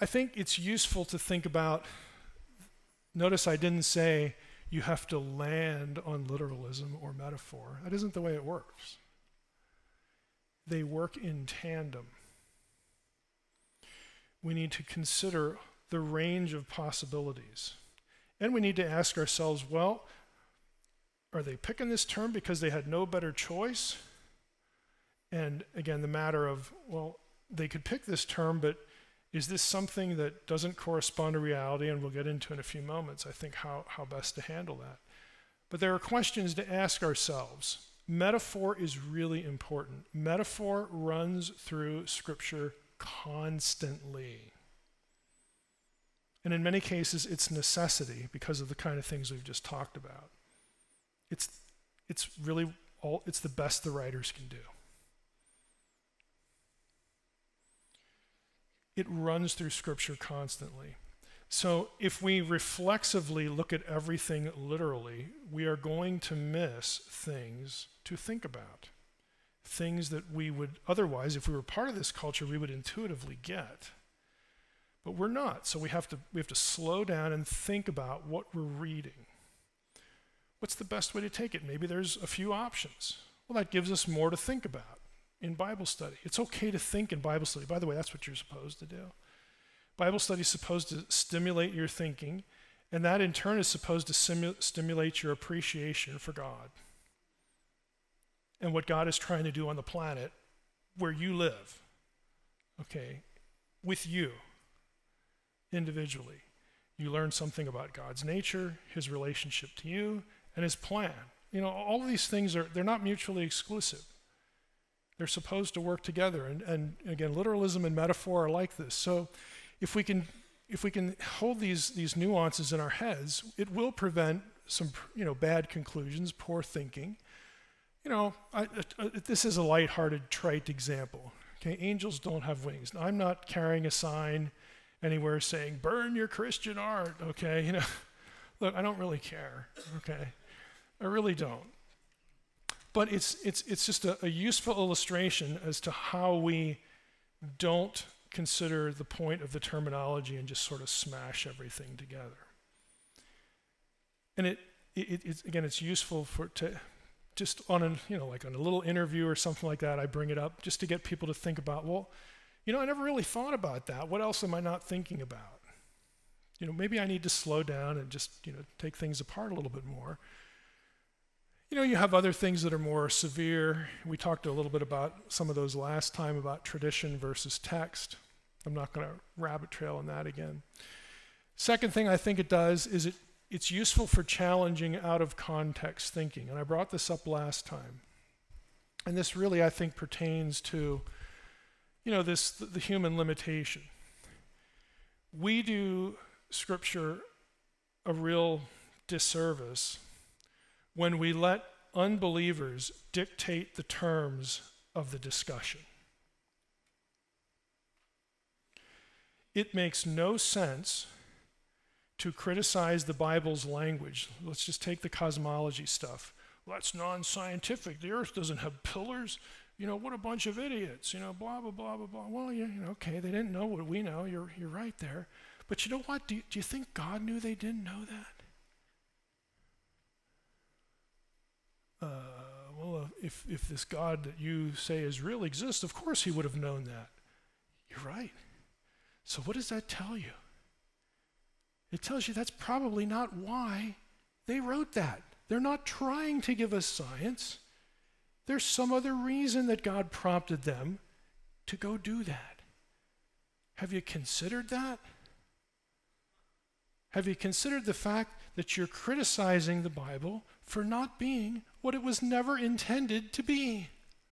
I think it's useful to think about, notice I didn't say you have to land on literalism or metaphor. That isn't the way it works. They work in tandem. We need to consider the range of possibilities. And we need to ask ourselves, well, are they picking this term because they had no better choice? And again, the matter of, well, they could pick this term, but is this something that doesn't correspond to reality? And we'll get into in a few moments, I think, how best to handle that. But there are questions to ask ourselves. Metaphor is really important. Metaphor runs through Scripture constantly. And in many cases, it's necessity because of the kind of things we've just talked about. It's really it's the best the writers can do. It runs through Scripture constantly. So if we reflexively look at everything literally, we are going to miss things to think about. Things that we would otherwise, if we were part of this culture, we would intuitively get. But we're not, so we have to slow down and think about what we're reading. What's the best way to take it? Maybe there's a few options. Well, that gives us more to think about in Bible study. It's okay to think in Bible study. By the way, that's what you're supposed to do. Bible study is supposed to stimulate your thinking, and that in turn is supposed to stimulate your appreciation for God and what God is trying to do on the planet where you live, okay, with you individually. You learn something about God's nature, his relationship to you, and his plan. You know, all of these things they're not mutually exclusive. They're supposed to work together. And again, literalism and metaphor are like this. So if we can hold these nuances in our heads, it will prevent some bad conclusions, poor thinking. This is a lighthearted, trite example. Okay, angels don't have wings. Now, I'm not carrying a sign anywhere saying, burn your Christian art, okay? Look, I don't really care, okay? I really don't. But it's just a useful illustration as to how we don't consider the point of the terminology and just sort of smash everything together. And it's useful to just on like on a little interview or something like that, I bring it up just to get people to think about, well, I never really thought about that. What else am I not thinking about? Maybe I need to slow down and just, take things apart a little bit more. You have other things that are more severe. We talked a little bit about some of those last time about tradition versus text. I'm not going to rabbit trail on that again. Second thing I think it does is it's useful for challenging out of context thinking. And I brought this up last time. And this really, I think, pertains to the human limitation. We do Scripture a real disservice when we let unbelievers dictate the terms of the discussion. It makes no sense to criticize the Bible's language. Let's just take the cosmology stuff. Well, that's non-scientific. The earth doesn't have pillars. What a bunch of idiots, blah, blah, blah, blah, blah. Well, okay, they didn't know what we know. You're right there. But you know what? Do you think God knew they didn't know that? Well, if this God that you say is real exists, of course he would have known that. You're right. So what does that tell you? It tells you that's probably not why they wrote that. They're not trying to give us science. There's some other reason that God prompted them to go do that. Have you considered that? Have you considered the fact that you're criticizing the Bible for not being what it was never intended to be?